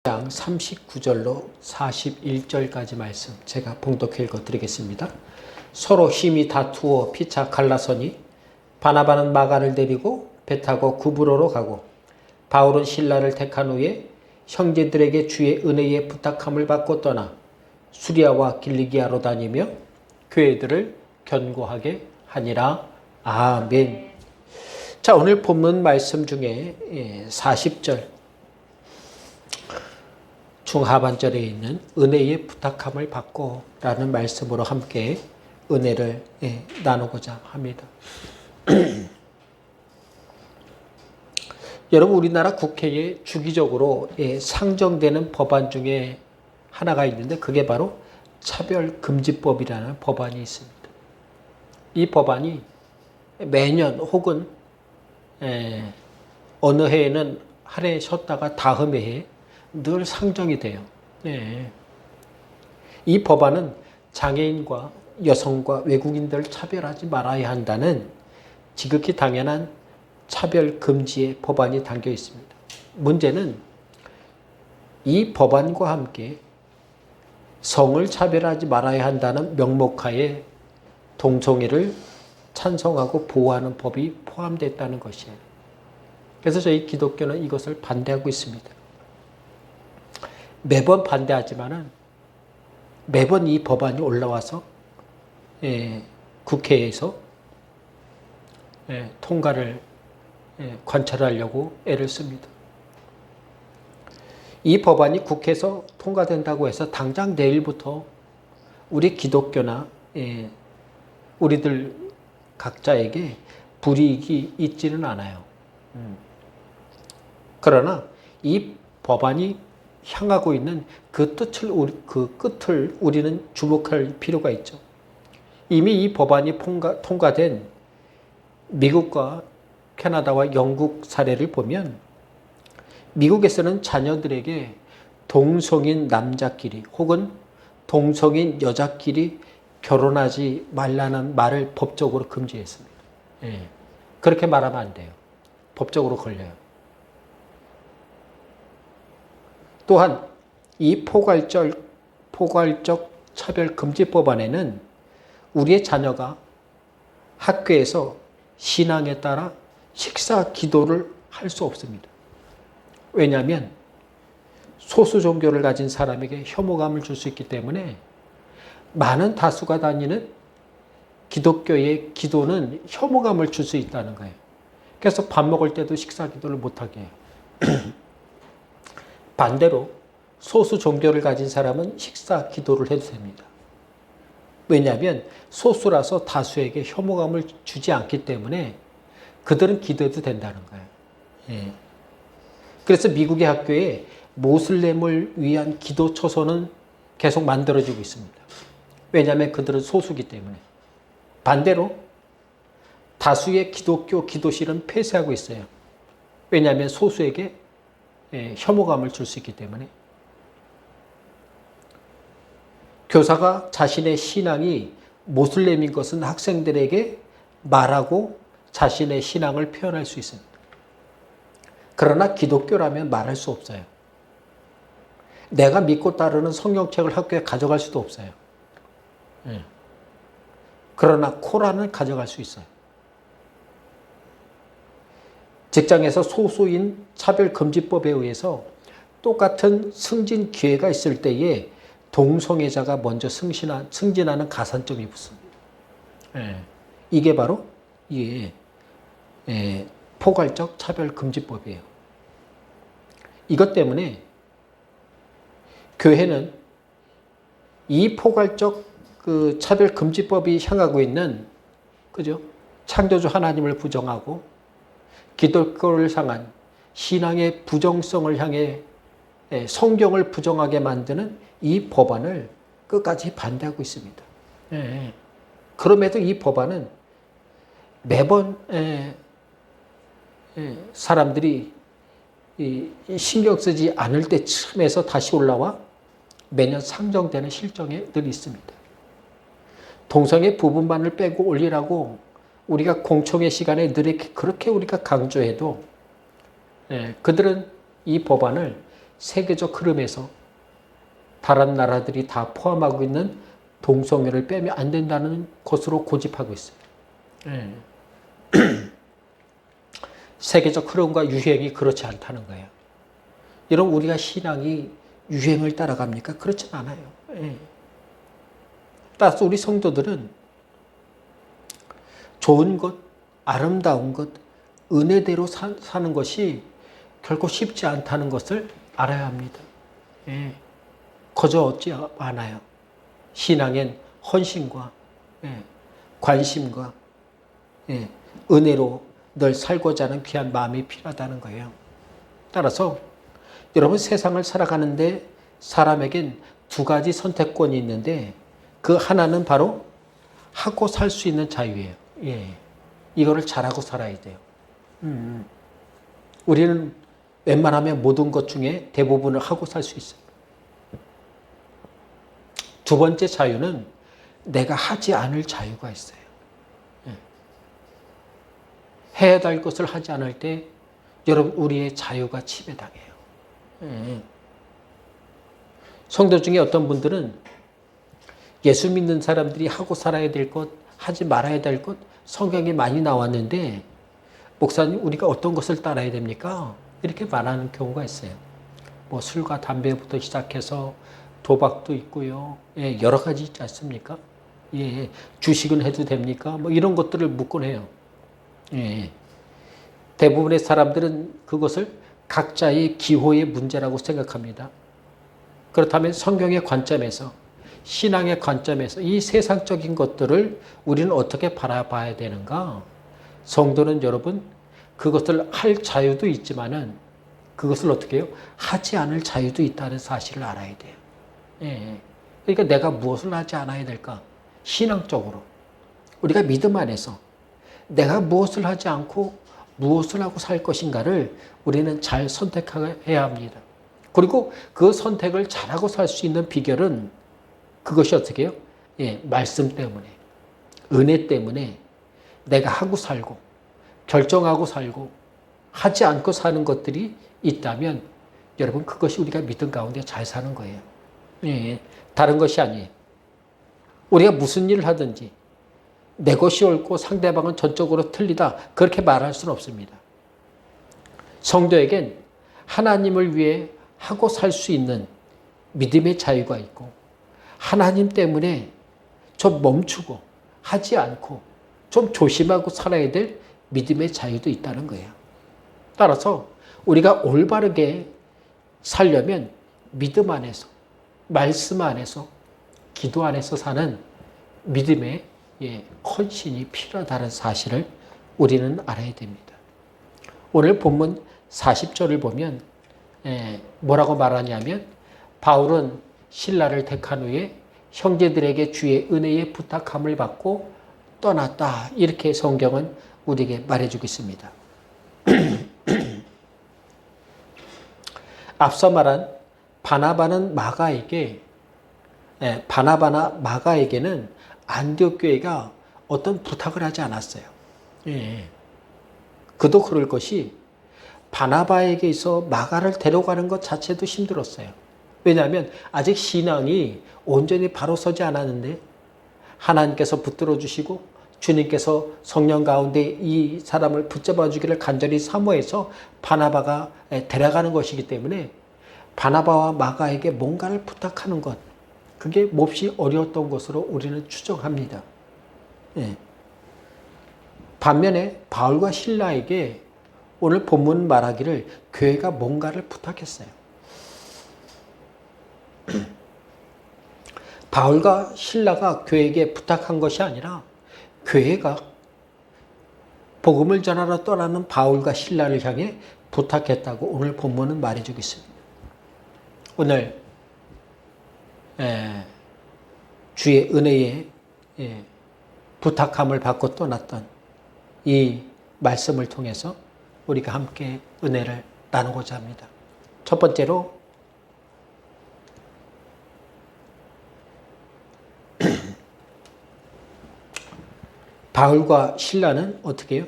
장 39절로 41절까지 말씀 제가 봉독해 읽어 드리겠습니다. 서로 힘이 다투어 피차 갈라서니 바나바는 마가를 데리고 배 타고 구브로로 가고 바울은 실라를 택한 후에 형제들에게 주의 은혜에 부탁함을 받고 떠나 수리아와 길리기아로 다니며 교회들을 견고하게 하니라. 아멘. 자, 오늘 본문 말씀 중에 40절 중하반절에 있는 은혜의 부탁함을 받고 라는 말씀으로 함께 은혜를 나누고자 합니다. 여러분, 우리나라 국회에 주기적으로 상정되는 법안 중에 하나가 있는데 그게 바로 차별금지법이라는 법안이 있습니다. 이 법안이 매년 혹은 어느 해에는 한 해 쉬었다가 다음 해에 늘 상정이 돼요. 이 법안은 장애인과 여성과 외국인들을 차별하지 말아야 한다는 지극히 당연한 차별 금지의 법안이 담겨 있습니다. 문제는 이 법안과 함께 성을 차별하지 말아야 한다는 명목하에 동성애를 찬성하고 보호하는 법이 포함됐다는 것이에요. 그래서 저희 기독교는 이것을 반대하고 있습니다. 매번 반대하지만은 매번 이 법안이 올라와서 국회에서 통과를 관철하려고 애를 씁니다. 이 법안이 국회에서 통과된다고 해서 당장 내일부터 우리 기독교나 우리들 각자에게 불이익이 있지는 않아요. 그러나 이 법안이 향하고 있는 그 끝을 우리는 주목할 필요가 있죠. 이미 이 법안이 통과된 미국과 캐나다와 영국 사례를 보면 미국에서는 자녀들에게 동성인 남자끼리 혹은 동성인 여자끼리 결혼하지 말라는 말을 법적으로 금지했습니다. 그렇게 말하면 안 돼요. 법적으로 걸려요. 또한 이 포괄적 차별금지법안에는 우리의 자녀가 학교에서 신앙에 따라 식사 기도를 할 수 없습니다. 왜냐하면 소수 종교를 가진 사람에게 혐오감을 줄 수 있기 때문에 많은 다수가 다니는 기독교의 기도는 혐오감을 줄 수 있다는 거예요. 그래서 밥 먹을 때도 식사 기도를 못하게 해요. 반대로 소수 종교를 가진 사람은 식사 기도를 해도 됩니다. 왜냐하면 소수라서 다수에게 혐오감을 주지 않기 때문에 그들은 기도해도 된다는 거예요. 그래서 미국의 학교에 모슬렘을 위한 기도 초소는 계속 만들어지고 있습니다. 왜냐하면 그들은 소수이기 때문에. 반대로 다수의 기독교 기도실은 폐쇄하고 있어요. 왜냐하면 소수에게 혐오감을 줄 수 있기 때문에. 교사가 자신의 신앙이 모슬렘인 것은 학생들에게 말하고 자신의 신앙을 표현할 수 있습니다. 그러나 기독교라면 말할 수 없어요. 내가 믿고 따르는 성경책을 학교에 가져갈 수도 없어요. 그러나 코란은 가져갈 수 있어요. 직장에서 소수인 차별금지법에 의해서 똑같은 승진 기회가 있을 때에 동성애자가 먼저 승진하는 가산점이 붙습니다. 이게 바로 포괄적 차별금지법이에요. 이것 때문에 교회는 이 포괄적 차별금지법이 향하고 있는, 그죠? 창조주 하나님을 부정하고 기독교를 향한 신앙의 부정성을 향해 성경을 부정하게 만드는 이 법안을 끝까지 반대하고 있습니다. 그럼에도 이 법안은 매번 사람들이 신경 쓰지 않을 때쯤에서 다시 올라와 매년 상정되는 실정에 늘 있습니다. 동성애 부분만을 빼고 올리라고 우리가 공청회 시간에 늘 그렇게 우리가 강조해도 그들은 이 법안을 세계적 흐름에서 다른 나라들이 다 포함하고 있는 동성애를 빼면 안 된다는 것으로 고집하고 있어요. 예. 세계적 흐름과 유행이 그렇지 않다는 거예요. 여러분, 우리가 신앙이 유행을 따라갑니까? 그렇진 않아요. 예. 따라서 우리 성도들은 좋은 것, 아름다운 것, 은혜대로 사는 것이 결코 쉽지 않다는 것을 알아야 합니다. 예. 거저 얻지 않아요. 신앙엔 헌신과 관심과 은혜로 늘 살고자 하는 귀한 마음이 필요하다는 거예요. 따라서 여러분, 세상을 살아가는데 사람에겐 두 가지 선택권이 있는데 그 하나는 바로 하고 살 수 있는 자유예요. 이거를 잘하고 살아야 돼요. 우리는 웬만하면 모든 것 중에 대부분을 하고 살 수 있어요. 두 번째 자유는 내가 하지 않을 자유가 있어요. 해야 될 것을 하지 않을 때 여러분, 우리의 자유가 침해당해요. 성도 중에 어떤 분들은 예수 믿는 사람들이 하고 살아야 될 것, 하지 말아야 될 것, 성경에 많이 나왔는데 목사님, 우리가 어떤 것을 따라야 됩니까? 이렇게 말하는 경우가 있어요. 뭐 술과 담배부터 시작해서 도박도 있고요. 여러 가지 있지 않습니까? 주식은 해도 됩니까? 뭐 이런 것들을 묻곤 해요. 대부분의 사람들은 그것을 각자의 기호의 문제라고 생각합니다. 그렇다면 성경의 관점에서, 신앙의 관점에서 이 세상적인 것들을 우리는 어떻게 바라봐야 되는가? 성도는 여러분, 그것을 할 자유도 있지만은 그것을 어떻게 해요? 하지 않을 자유도 있다는 사실을 알아야 돼요. 그러니까 내가 무엇을 하지 않아야 될까? 신앙적으로. 우리가 믿음 안에서 내가 무엇을 하지 않고 무엇을 하고 살 것인가를 우리는 잘 선택해야 합니다. 그리고 그 선택을 잘하고 살 수 있는 비결은 그것이 어떻게 해요? 말씀 때문에, 은혜 때문에 내가 하고 살고, 결정하고 살고, 하지 않고 사는 것들이 있다면 여러분, 그것이 우리가 믿음 가운데 잘 사는 거예요. 다른 것이 아니에요. 우리가 무슨 일을 하든지 내 것이 옳고 상대방은 전적으로 틀리다, 그렇게 말할 수는 없습니다. 성도에겐 하나님을 위해 하고 살 수 있는 믿음의 자유가 있고, 하나님 때문에 좀 멈추고 하지 않고 좀 조심하고 살아야 될 믿음의 자유도 있다는 거예요. 따라서 우리가 올바르게 살려면 믿음 안에서, 말씀 안에서, 기도 안에서 사는 믿음의 헌신이 필요하다는 사실을 우리는 알아야 됩니다. 오늘 본문 40절을 보면 뭐라고 말하냐면, 바울은 신라를 택한 후에 형제들에게 주의 은혜의 부탁함을 받고 떠났다, 이렇게 성경은 우리에게 말해주고 있습니다. 앞서 말한 바나바나 마가에게는 안디옥 교회가 어떤 부탁을 하지 않았어요. 그도 그럴 것이, 바나바에게서 마가를 데려가는 것 자체도 힘들었어요. 왜냐하면 아직 신앙이 온전히 바로 서지 않았는데 하나님께서 붙들어 주시고 주님께서 성령 가운데 이 사람을 붙잡아 주기를 간절히 사모해서 바나바가 데려가는 것이기 때문에 바나바와 마가에게 뭔가를 부탁하는 것, 그게 몹시 어려웠던 것으로 우리는 추정합니다. 반면에 바울과 실라에게 오늘 본문 말하기를 교회가 뭔가를 부탁했어요. 바울과 실라가 교회에게 부탁한 것이 아니라 교회가 복음을 전하러 떠나는 바울과 실라를 향해 부탁했다고 오늘 본문은 말해주고 있습니다. 오늘 주의 은혜에 부탁함을 받고 떠났던 이 말씀을 통해서 우리가 함께 은혜를 나누고자 합니다. 첫 번째로 바울과 실라는 어떻게 해요?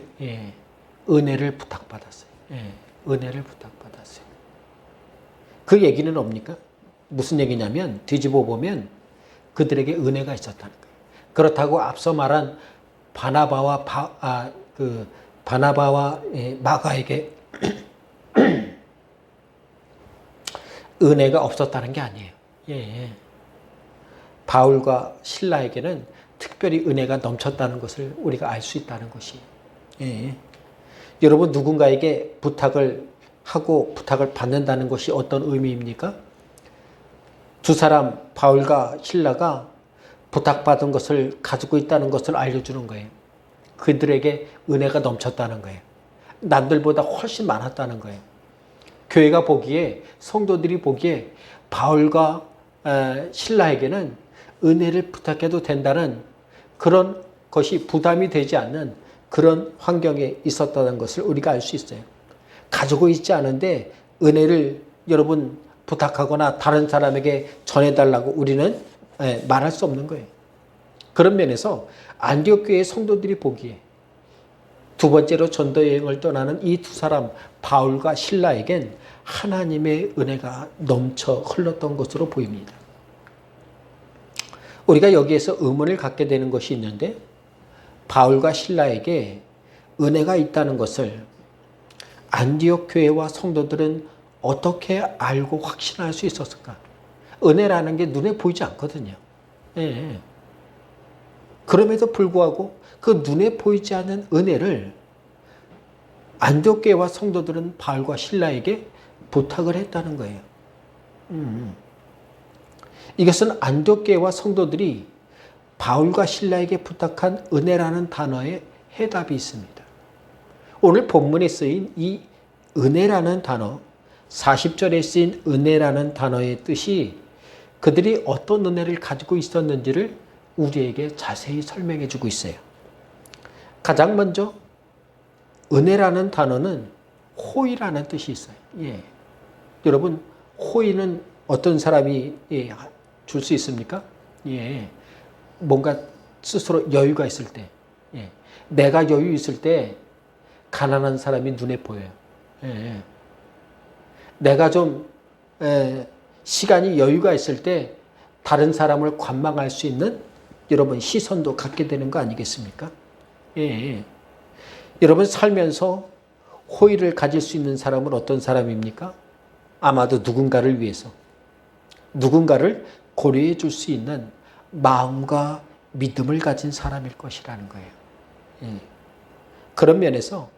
은혜를 부탁받았어요. 은혜를 부탁받았어요. 그 얘기는 뭡니까? 무슨 얘기냐면 뒤집어 보면 그들에게 은혜가 있었다는 거예요. 그렇다고 앞서 말한 바나바와 마가에게 은혜가 없었다는 게 아니에요. 예. 바울과 실라에게는 특별히 은혜가 넘쳤다는 것을 우리가 알 수 있다는 것이에요. 예. 여러분 누군가에게 부탁을 하고 부탁을 받는다는 것이 어떤 의미입니까? 두 사람 바울과 실라가 부탁받은 것을 가지고 있다는 것을 알려주는 거예요. 그들에게 은혜가 넘쳤다는 거예요. 남들보다 훨씬 많았다는 거예요. 교회가 보기에 성도들이 보기에 바울과 실라에게는 은혜를 부탁해도 된다는 그런 것이 부담이 되지 않는 그런 환경에 있었다는 것을 우리가 알 수 있어요. 가지고 있지 않은데 은혜를 여러분 부탁하거나 다른 사람에게 전해달라고 우리는 말할 수 없는 거예요. 그런 면에서 안디옥 교회의 성도들이 보기에 두 번째로 전도 여행을 떠나는 이 두 사람 바울과 실라에겐 하나님의 은혜가 넘쳐 흘렀던 것으로 보입니다. 우리가 여기에서 의문을 갖게 되는 것이 있는데 바울과 실라에게 은혜가 있다는 것을 안디옥 교회와 성도들은 어떻게 알고 확신할 수 있었을까? 은혜라는 게 눈에 보이지 않거든요. 예. 그럼에도 불구하고 그 눈에 보이지 않는 은혜를 안디옥 교회와 성도들은 바울과 실라에게 부탁을 했다는 거예요. 이것은 안디옥 교회와 성도들이 바울과 실라에게 부탁한 은혜라는 단어에 해답이 있습니다. 오늘 본문에 쓰인 이 은혜라는 단어, 40절에 쓰인 은혜라는 단어의 뜻이 그들이 어떤 은혜를 가지고 있었는지를 우리에게 자세히 설명해 주고 있어요. 가장 먼저 은혜라는 단어는 호의라는 뜻이 있어요. 예. 여러분 호의는 어떤 사람이 줄 수 있습니까? 예. 뭔가 스스로 여유가 있을 때, 예. 내가 여유 있을 때 가난한 사람이 눈에 보여요. 예. 내가 좀 시간이 여유가 있을 때 다른 사람을 관망할 수 있는 여러분 시선도 갖게 되는 거 아니겠습니까? 예. 여러분 살면서 호의를 가질 수 있는 사람은 어떤 사람입니까? 아마도 누군가를 위해서 누군가를 고려해 줄 수 있는 마음과 믿음을 가진 사람일 것이라는 거예요. 예. 그런 면에서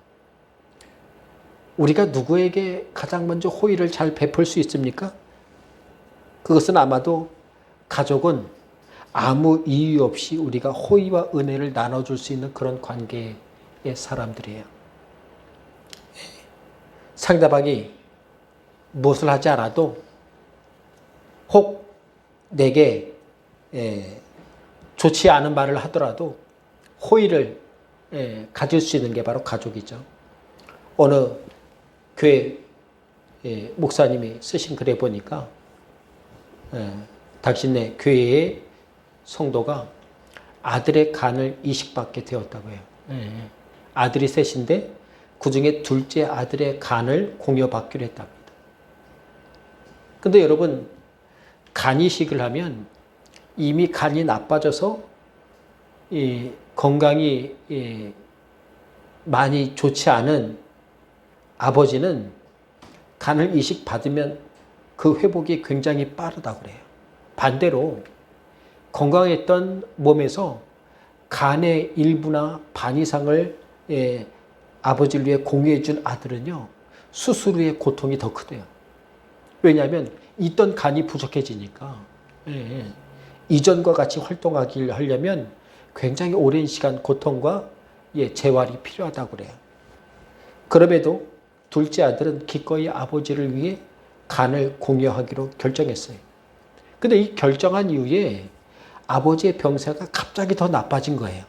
우리가 누구에게 가장 먼저 호의를 잘 베풀 수 있습니까? 그것은 아마도 가족은 아무 이유 없이 우리가 호의와 은혜를 나눠줄 수 있는 그런 관계의 사람들이에요. 상대방이 무엇을 하지 않아도 혹 내게 좋지 않은 말을 하더라도 호의를 가질 수 있는 게 바로 가족이죠. 어느 교회 목사님이 쓰신 글에 보니까 당신네 교회의 성도가 아들의 간을 이식받게 되었다고 해요. 아들이 셋인데 그중에 둘째 아들의 간을 공여받기로 했답니다. 근데 여러분 간 이식을 하면 이미 간이 나빠져서 건강이 많이 좋지 않은 아버지는 간을 이식받으면 그 회복이 굉장히 빠르다고 그래요. 반대로 건강했던 몸에서 간의 일부나 반 이상을 아버지를 위해 공유해 준 아들은요, 수술 후에 고통이 더 크대요. 왜냐하면 있던 간이 부족해지니까 이전과 같이 활동하기를 하려면 굉장히 오랜 시간 고통과 재활이 필요하다고 그래요. 그럼에도 둘째 아들은 기꺼이 아버지를 위해 간을 공유하기로 결정했어요. 근데 이 결정한 이후에 아버지의 병세가 갑자기 더 나빠진 거예요.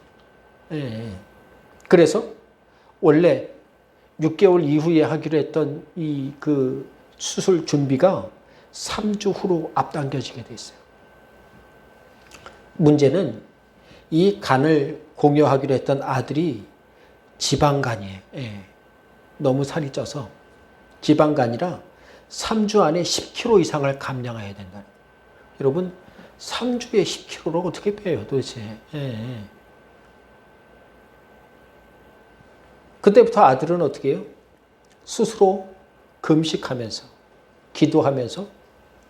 그래서 원래 6개월 이후에 하기로 했던 그 수술 준비가 3주 후로 앞당겨지게 돼 있어요. 문제는 이 간을 공유하기로 했던 아들이 지방간이에요. 너무 살이 쪄서 지방간이라 3주 안에 10kg 이상을 감량해야 된다. 여러분 3주에 10kg를 어떻게 빼요 도대체. 예. 그때부터 아들은 어떻게 해요? 스스로 금식하면서 기도하면서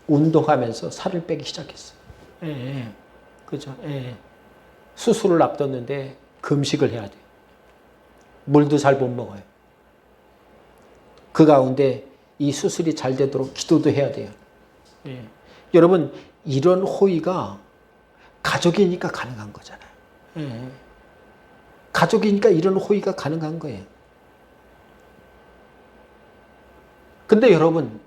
운동하면서 살을 빼기 시작했어요. 예. 그죠? 예. 수술을 앞뒀는데 금식을 해야 돼요. 물도 잘 못 먹어요. 그 가운데 이 수술이 잘 되도록 기도도 해야 돼요. 예. 여러분 이런 호의가 가족이니까 가능한 거잖아요. 예. 가족이니까 이런 호의가 가능한 거예요. 근데 여러분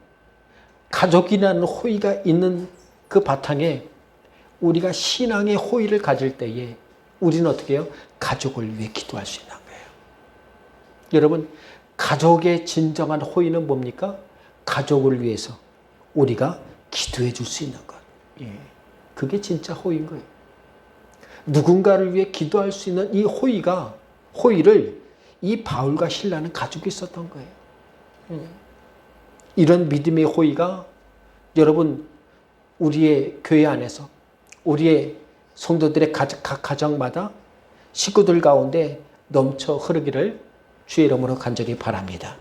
가족이라는 호의가 있는 그 바탕에 우리가 신앙의 호의를 가질 때에 우리는 어떻게 해요? 가족을 위해 기도할 수 있는 거예요. 여러분 가족의 진정한 호의는 뭡니까? 가족을 위해서 우리가 기도해 줄 수 있는 것. 예. 그게 진짜 호의인 거예요. 누군가를 위해 기도할 수 있는 이 호의를 이 바울과 실라는 가지고 있었던 거예요. 예. 이런 믿음의 호의가 여러분 우리의 교회 안에서 우리의 성도들의 각 가정마다 식구들 가운데 넘쳐 흐르기를 주의 이름으로 간절히 바랍니다.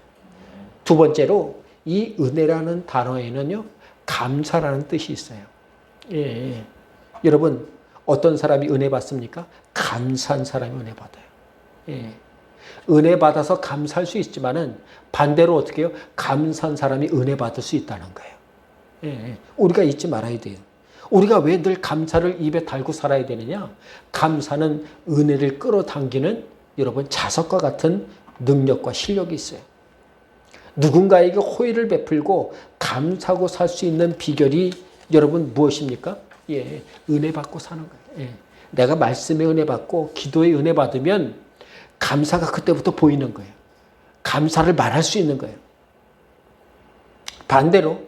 두 번째로 이 은혜라는 단어에는요 감사라는 뜻이 있어요. 예. 여러분 어떤 사람이 은혜 받습니까? 감사한 사람이 은혜 받아요. 예. 은혜 받아서 감사할 수 있지만은 반대로 어떻게 해요? 감사한 사람이 은혜 받을 수 있다는 거예요. 예. 우리가 잊지 말아야 돼요. 우리가 왜 늘 감사를 입에 달고 살아야 되느냐? 감사는 은혜를 끌어당기는 여러분 자석과 같은 능력과 실력이 있어요. 누군가에게 호의를 베풀고 감사하고 살 수 있는 비결이 여러분 무엇입니까? 예, 은혜 받고 사는 거예요. 예. 내가 말씀에 은혜 받고 기도에 은혜 받으면 감사가 그때부터 보이는 거예요. 감사를 말할 수 있는 거예요. 반대로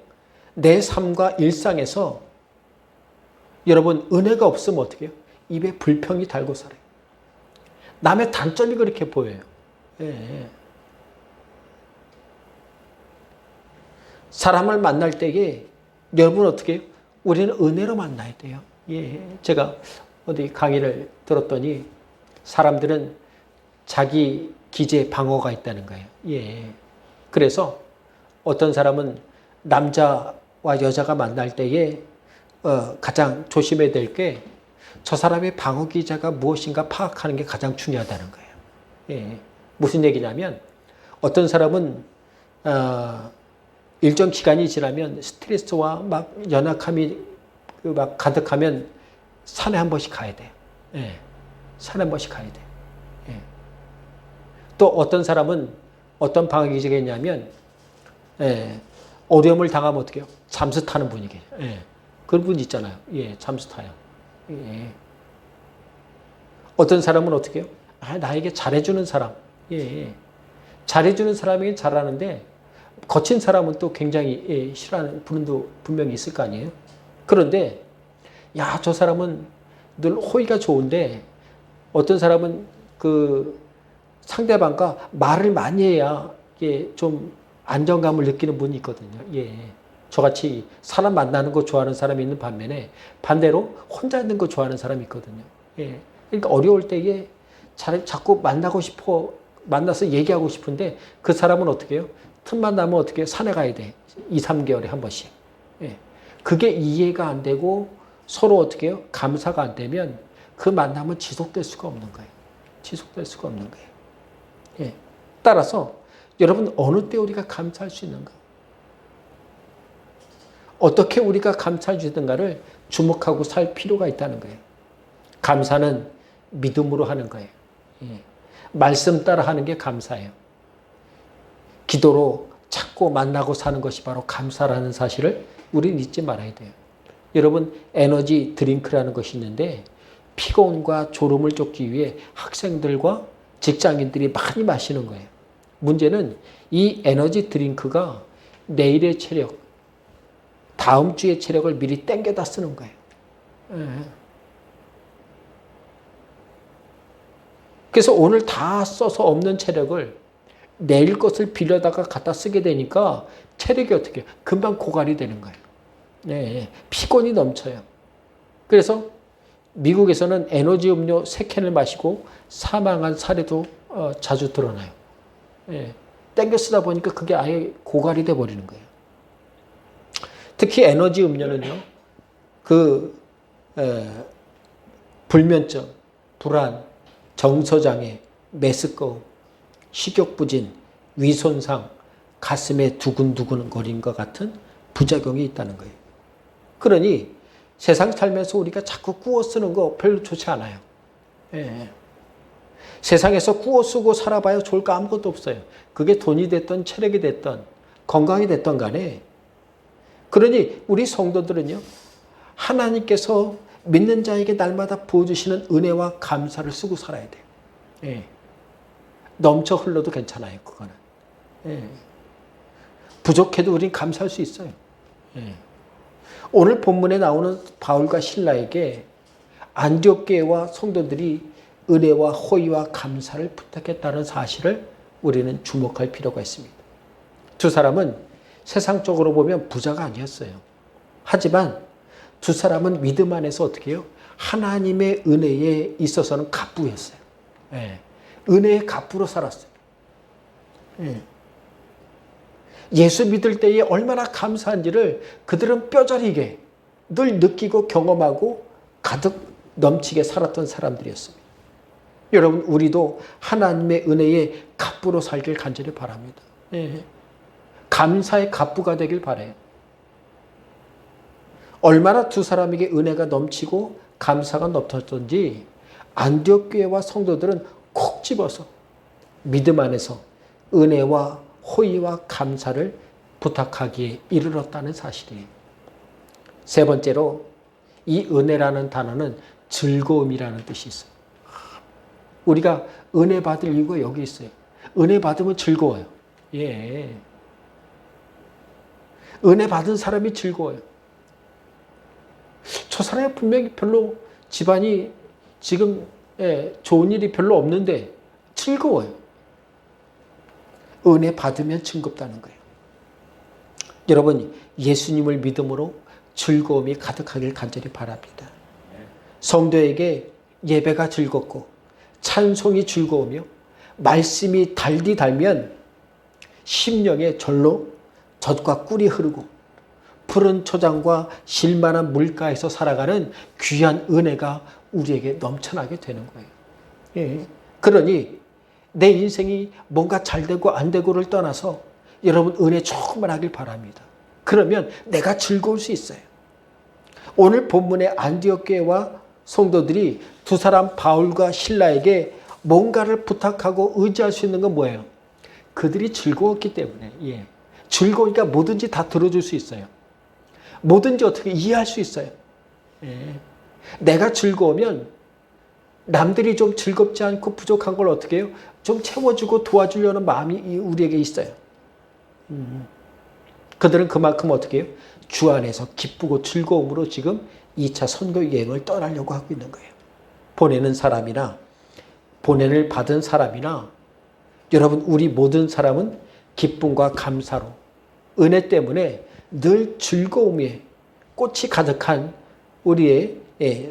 내 삶과 일상에서 여러분 은혜가 없으면 어떻게 해요? 입에 불평이 달고 살아요. 남의 단점이 그렇게 보여요. 예. 사람을 만날 때에 여러분 어떻게 해요? 우리는 은혜로 만나야 돼요. 예. 제가 어디 강의를 들었더니 사람들은 자기 기재 방어가 있다는 거예요. 예. 그래서 어떤 사람은 남자와 여자가 만날 때에 가장 조심해야 될 게 저 사람의 방어 기제가 무엇인가 파악하는 게 가장 중요하다는 거예요. 예. 무슨 얘기냐면 어떤 사람은 일정 기간이 지나면 스트레스와 막 연약함이 막 가득하면 산에 한 번씩 가야 돼요. 예. 산에 한 번씩 가야 돼요. 예. 또 어떤 사람은 어떤 방어 기제가 있냐면 어려움을 당하면 어떻게 해요? 잠수 타는 분이 계세요. 예. 그런 분 있잖아요. 예, 잠수 타요. 예. 어떤 사람은 어떻게 해요? 나에게 잘해주는 사람. 예. 잘해주는 사람이긴 잘하는데 거친 사람은 또 굉장히 싫어하는 분도 분명히 있을 거 아니에요. 그런데 야, 저 사람은 늘 호의가 좋은데 어떤 사람은 그 상대방과 말을 많이 해야 이게 좀 안정감을 느끼는 분이 있거든요. 예. 저같이 사람 만나는 거 좋아하는 사람이 있는 반면에 반대로 혼자 있는 거 좋아하는 사람이 있거든요. 예. 그러니까 어려울 때에 자꾸 만나고 싶어, 만나서 얘기하고 싶은데 그 사람은 어떻게 해요? 틈만 나면 어떻게 해요? 산에 가야 돼. 2, 3개월에 한 번씩. 예. 그게 이해가 안 되고 서로 어떻게 해요? 감사가 안 되면 그 만남은 지속될 수가 없는 거예요. 지속될 수가 없는 거예요. 예. 따라서 여러분 어느 때 우리가 감사할 수 있는가? 어떻게 우리가 감사할 수 있는가를 주목하고 살 필요가 있다는 거예요. 감사는 믿음으로 하는 거예요. 예. 말씀 따라 하는 게 감사예요. 기도로 찾고 만나고 사는 것이 바로 감사라는 사실을 우리는 잊지 말아야 돼요. 여러분 에너지 드링크라는 것이 있는데 피곤과 졸음을 쫓기 위해 학생들과 직장인들이 많이 마시는 거예요. 문제는 이 에너지 드링크가 내일의 체력, 다음 주의 체력을 미리 땡겨다 쓰는 거예요. 그래서 오늘 다 써서 없는 체력을 내일 것을 빌려다가 갖다 쓰게 되니까 체력이 어떻게 금방 고갈이 되는 거예요. 네, 피곤이 넘쳐요. 그래서 미국에서는 에너지 음료 3캔을 마시고 사망한 사례도 자주 드러나요. 예, 땡겨 쓰다 보니까 그게 아예 고갈이 돼 버리는 거예요. 특히 에너지 음료는요, 불면증, 불안, 정서장애, 메스꺼움, 식욕부진, 위손상, 가슴에 두근두근 거리는 것 같은 부작용이 있다는 거예요. 그러니 세상 살면서 우리가 자꾸 꾸어 쓰는 거 별로 좋지 않아요. 예. 세상에서 꾸어 쓰고 살아봐야 좋을 거 아무것도 없어요. 그게 돈이 됐든 체력이 됐든 건강이 됐든 간에. 그러니 우리 성도들은요, 하나님께서 믿는 자에게 날마다 부어주시는 은혜와 감사를 쓰고 살아야 돼요. 예. 넘쳐 흘러도 괜찮아요, 그거는. 예. 부족해도 우린 감사할 수 있어요. 예. 오늘 본문에 나오는 바울과 실라에게 안디옥 교회와 성도들이 은혜와 호의와 감사를 부탁했다는 사실을 우리는 주목할 필요가 있습니다. 두 사람은 세상적으로 보면 부자가 아니었어요. 하지만 두 사람은 믿음 안에서 어떻게 해요? 하나님의 은혜에 있어서는 갑부였어요. 예. 은혜의 갑부로 살았어요. 예. 예수 믿을 때에 얼마나 감사한지를 그들은 뼈저리게 늘 느끼고 경험하고 가득 넘치게 살았던 사람들이었습니다. 여러분, 우리도 하나님의 은혜에 갑부로 살길 간절히 바랍니다. 예. 감사의 갑부가 되길 바라요. 얼마나 두 사람에게 은혜가 넘치고 감사가 넘쳤던지 안디옥 교회와 성도들은 콕 집어서 믿음 안에서 은혜와 호의와 감사를 부탁하기에 이르렀다는 사실이에요. 세 번째로, 이 은혜라는 단어는 즐거움이라는 뜻이 있어요. 우리가 은혜 받을 이유가 여기 있어요. 은혜 받으면 즐거워요. 예. 은혜 받은 사람이 즐거워요. 저 사람이 분명히 별로 집안이 지금 좋은 일이 별로 없는데 즐거워요. 은혜 받으면 즐겁다는 거예요. 여러분, 예수님을 믿음으로 즐거움이 가득하길 간절히 바랍니다. 성도에게 예배가 즐겁고 찬송이 즐거우며 말씀이 달디 달면 심령에 절로 젖과 꿀이 흐르고 푸른 초장과 실만한 물가에서 살아가는 귀한 은혜가 우리에게 넘쳐나게 되는 거예요. 예. 그러니 내 인생이 뭔가 잘 되고 안 되고를 떠나서 여러분 은혜 충만하길 바랍니다. 그러면 내가 즐거울 수 있어요. 오늘 본문의 안디옥 교회와 성도들이 두 사람 바울과 실라에게 뭔가를 부탁하고 의지할 수 있는 건 뭐예요? 그들이 즐거웠기 때문에. 예. 즐거우니까 뭐든지 다 들어줄 수 있어요. 뭐든지 어떻게 이해할 수 있어요. 예. 내가 즐거우면 남들이 좀 즐겁지 않고 부족한 걸 어떻게 해요? 좀 채워주고 도와주려는 마음이 우리에게 있어요. 그들은 그만큼 어떻게 해요? 주 안에서 기쁘고 즐거움으로 지금 2차 선교 여행을 떠나려고 하고 있는 거예요. 보내는 사람이나 보내를 받은 사람이나 여러분, 우리 모든 사람은 기쁨과 감사로 은혜 때문에 늘 즐거움에 꽃이 가득한 우리의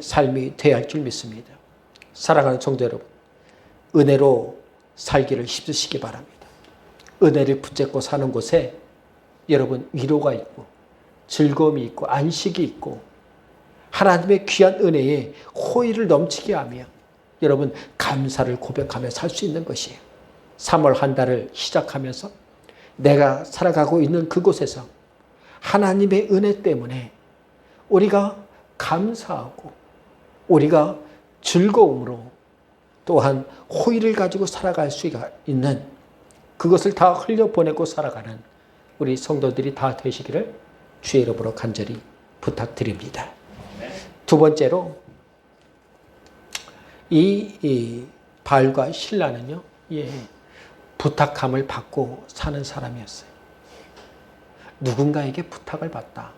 삶이 되어야 할 줄 믿습니다. 사랑하는 성도 여러분, 은혜로 살기를 힘쓰시기 바랍니다. 은혜를 붙잡고 사는 곳에 여러분 위로가 있고 즐거움이 있고 안식이 있고 하나님의 귀한 은혜에 호의를 넘치게 하며 여러분 감사를 고백하며 살 수 있는 것이에요. 3월 한 달을 시작하면서 내가 살아가고 있는 그곳에서 하나님의 은혜 때문에 우리가 감사하고 우리가 즐거움으로 또한 호의를 가지고 살아갈 수 있는 그것을 다 흘려보내고 살아가는 우리 성도들이 다 되시기를 주의 이름으로 간절히 부탁드립니다. 두 번째로 이 바울과 실라는요, 부탁함을 받고 사는 사람이었어요. 누군가에게 부탁을 받다.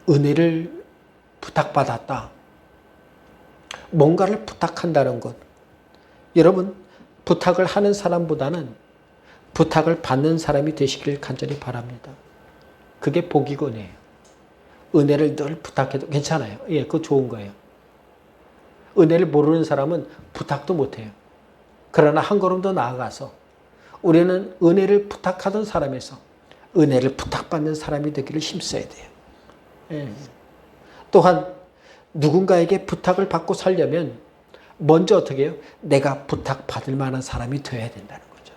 은혜를 부탁받았다. 뭔가를 부탁한다는 것. 여러분, 부탁을 하는 사람보다는 부탁을 받는 사람이 되시길 간절히 바랍니다. 그게 복이고 은혜예요. 은혜를 늘 부탁해도 괜찮아요. 예, 그거 좋은 거예요. 은혜를 모르는 사람은 부탁도 못해요. 그러나 한 걸음 더 나아가서 우리는 은혜를 부탁하던 사람에서 은혜를 부탁받는 사람이 되기를 힘써야 돼요. 예. 또한 누군가에게 부탁을 받고 살려면 먼저 어떻게 해요? 내가 부탁받을 만한 사람이 되어야 된다는 거죠.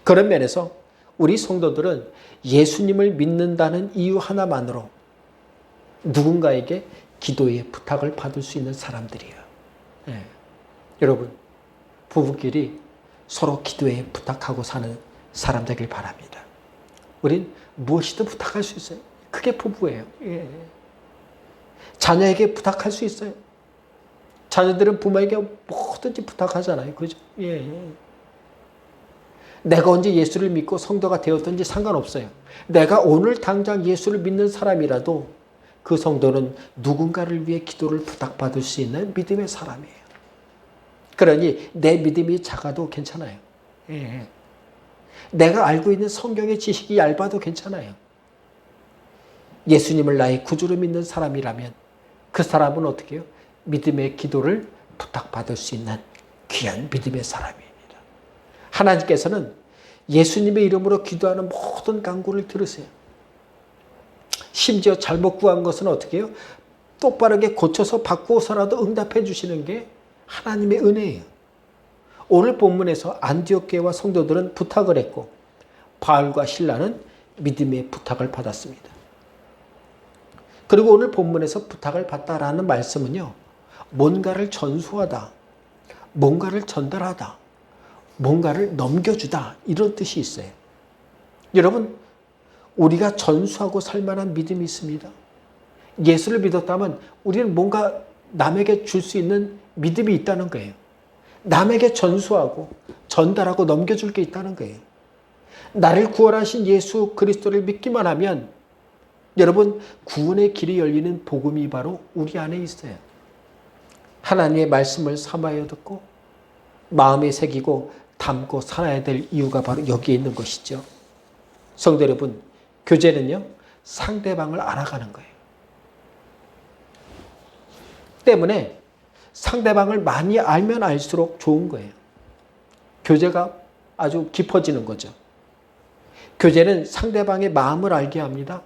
그런 면에서 우리 성도들은 예수님을 믿는다는 이유 하나만으로 누군가에게 기도의 부탁을 받을 수 있는 사람들이에요. 예. 여러분, 부부끼리 서로 기도에 부탁하고 사는 사람 되길 바랍니다. 우린 무엇이든 부탁할 수 있어요. 그게 부부예요. 예. 자녀에게 부탁할 수 있어요. 자녀들은 부모에게 뭐든지 부탁하잖아요. 그죠? 예. 내가 언제 예수를 믿고 성도가 되었든지 상관없어요. 내가 오늘 당장 예수를 믿는 사람이라도 그 성도는 누군가를 위해 기도를 부탁받을 수 있는 믿음의 사람이에요. 그러니 내 믿음이 작아도 괜찮아요. 예. 내가 알고 있는 성경의 지식이 얇아도 괜찮아요. 예수님을 나의 구주로 믿는 사람이라면 그 사람은 어떻게 해요? 믿음의 기도를 부탁받을 수 있는 귀한 믿음의 사람입니다. 하나님께서는 예수님의 이름으로 기도하는 모든 간구를 들으세요. 심지어 잘못 구한 것은 어떻게 해요? 똑바르게 고쳐서 바꾸어서라도 응답해 주시는 게 하나님의 은혜예요. 오늘 본문에서 안디옥 교회와 성도들은 부탁을 했고 바울과 실라는 믿음의 부탁을 받았습니다. 그리고 오늘 본문에서 부탁을 받다라는 말씀은요, 뭔가를 전수하다, 뭔가를 전달하다, 뭔가를 넘겨주다 이런 뜻이 있어요. 여러분, 우리가 전수하고 살 만한 믿음이 있습니다. 예수를 믿었다면 우리는 뭔가 남에게 줄 수 있는 믿음이 있다는 거예요. 남에게 전수하고 전달하고 넘겨줄 게 있다는 거예요. 나를 구원하신 예수 그리스도를 믿기만 하면 여러분, 구원의 길이 열리는 복음이 바로 우리 안에 있어요. 하나님의 말씀을 삼하여 듣고 마음에 새기고 담고 살아야 될 이유가 바로 여기에 있는 것이죠. 성도 여러분, 교제는요, 상대방을 알아가는 거예요. 때문에 상대방을 많이 알면 알수록 좋은 거예요. 교제가 아주 깊어지는 거죠. 교제는 상대방의 마음을 알게 합니다.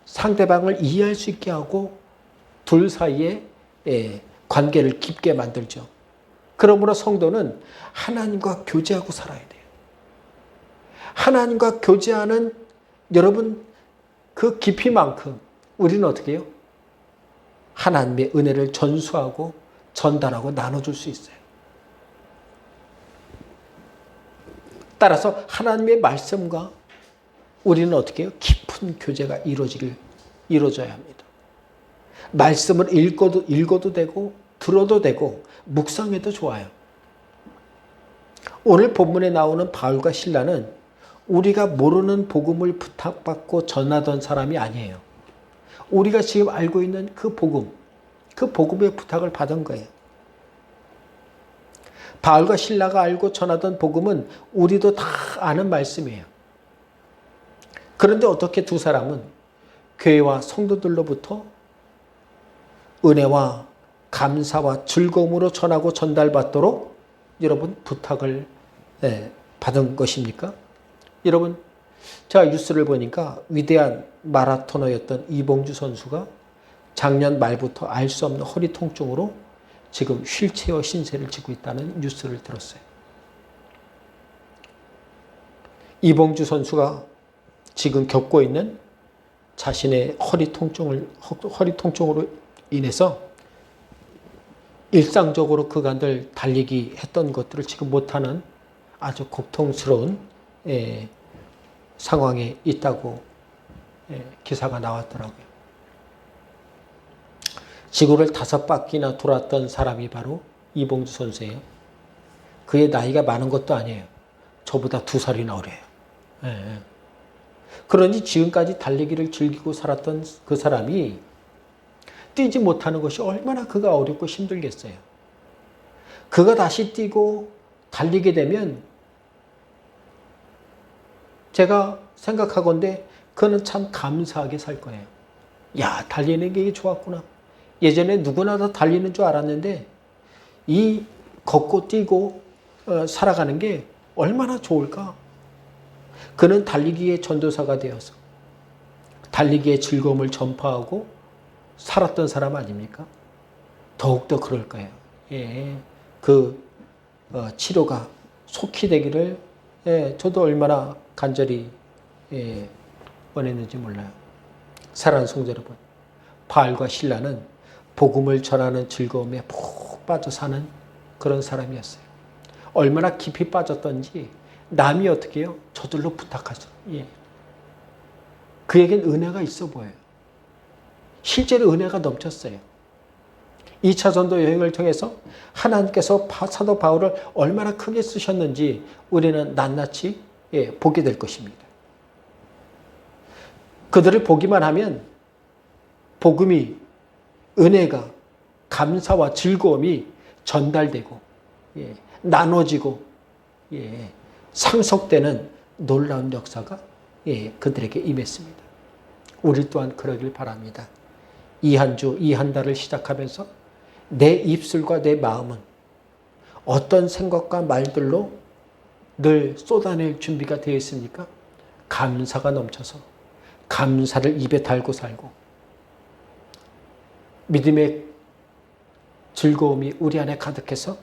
상대방을 이해할 수 있게 하고 둘 사이에 관계를 깊게 만들죠. 그러므로 성도는 하나님과 교제하고 살아야 돼요. 하나님과 교제하는 여러분 그 깊이만큼 우리는 어떻게 해요? 하나님의 은혜를 전수하고 전달하고 나눠줄 수 있어요. 따라서 하나님의 말씀과 우리는 어떻게 해요? 깊은 교제가 이루어져야 합니다. 말씀을 읽어도 되고 들어도 되고 묵상해도 좋아요. 오늘 본문에 나오는 바울과 실라는 우리가 모르는 복음을 부탁받고 전하던 사람이 아니에요. 우리가 지금 알고 있는 그 복음의 부탁을 받은 거예요. 바울과 실라가 알고 전하던 복음은 우리도 다 아는 말씀이에요. 그런데 어떻게 두 사람은 교회와 성도들로부터 은혜와 감사와 즐거움으로 전하고 전달받도록 여러분 부탁을 받은 것입니까? 여러분, 제가 뉴스를 보니까 위대한 마라토너였던 이봉주 선수가 작년 말부터 알 수 없는 허리 통증으로 지금 휠체어 신세를 지고 있다는 뉴스를 들었어요. 이봉주 선수가 지금 겪고 있는 자신의 허리 통증으로 인해서 일상적으로 그간들 달리기 했던 것들을 지금 못하는 아주 고통스러운 상황에 있다고 기사가 나왔더라고요. 지구를 5바퀴나 돌았던 사람이 바로 이봉주 선수예요. 그의 나이가 많은 것도 아니에요. 저보다 2살이나 어려요. 그러니 지금까지 달리기를 즐기고 살았던 그 사람이 뛰지 못하는 것이 얼마나 그가 어렵고 힘들겠어요. 그가 다시 뛰고 달리게 되면 제가 생각하건대 그는 참 감사하게 살 거예요. 야, 달리는 게 좋았구나. 예전에 누구나 다 달리는 줄 알았는데 이 걷고 뛰고 살아가는 게 얼마나 좋을까? 그는 달리기의 전도사가 되어서 달리기의 즐거움을 전파하고 살았던 사람 아닙니까? 더욱더 그럴 거예요. 예, 그 치료가 속히 되기를 저도 얼마나 간절히 원했는지 몰라요. 사랑하는 성도 여러분, 바알과 실라는 복음을 전하는 즐거움에 푹 빠져 사는 그런 사람이었어요. 얼마나 깊이 빠졌던지 남이 어떻게 해요? 저절로 부탁하죠. 예. 그에겐 은혜가 있어 보여요. 실제로 은혜가 넘쳤어요. 2차 전도 여행을 통해서 하나님께서 사도 바울을 얼마나 크게 쓰셨는지 우리는 낱낱이 보게 될 것입니다. 그들을 보기만 하면 복음이, 은혜가, 감사와 즐거움이 전달되고 나눠지고 상속되는 놀라운 역사가 그들에게 임했습니다. 우리 또한 그러길 바랍니다. 이 한 주, 이 한 달을 시작하면서 내 입술과 내 마음은 어떤 생각과 말들로 늘 쏟아낼 준비가 되어 있습니까? 감사가 넘쳐서 감사를 입에 달고 살고 믿음의 즐거움이 우리 안에 가득해서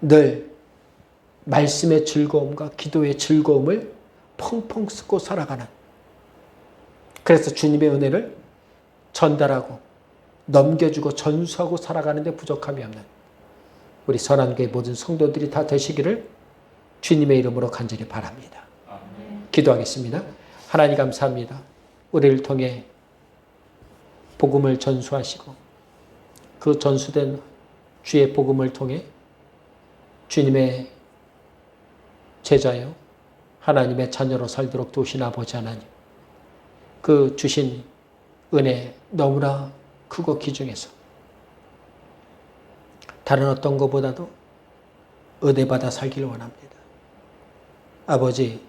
늘 말씀의 즐거움과 기도의 즐거움을 펑펑 쓰고 살아가는, 그래서 주님의 은혜를 전달하고 넘겨주고 전수하고 살아가는 데 부족함이 없는 우리 선한교회 모든 성도들이 다 되시기를 주님의 이름으로 간절히 바랍니다. 기도하겠습니다. 하나님 감사합니다. 우리를 통해 복음을 전수하시고 그 전수된 주의 복음을 통해 주님의 제자요 하나님의 자녀로 살도록 도우신 아버지 하나님, 그 주신 은혜 너무나 크고 귀중해서 다른 어떤 것보다도 은혜 받아 살기를 원합니다. 아버지,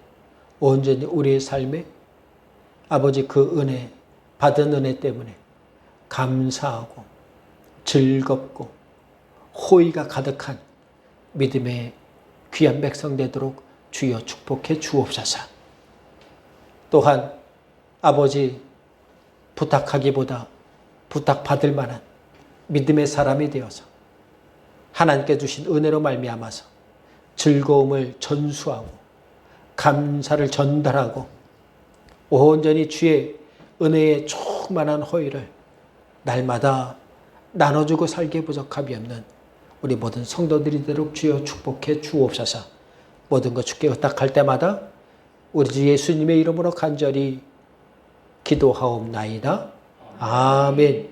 온전히 우리의 삶에 아버지 그 은혜, 받은 은혜 때문에 감사하고 즐겁고 호의가 가득한 믿음의 귀한 백성 되도록 주여 축복해 주옵소서. 또한 아버지, 부탁하기보다 부탁받을 만한 믿음의 사람이 되어서 하나님께 주신 은혜로 말미암아서 즐거움을 전수하고 감사를 전달하고 온전히 주의 은혜의 충만한 호의를 날마다 나눠주고 살기에 부족함이 없는 우리 모든 성도들이 되도록 주여 축복해 주옵소서. 모든 것 주께 의탁할 때마다 우리 주 예수님의 이름으로 간절히 기도하옵나이다. 아멘.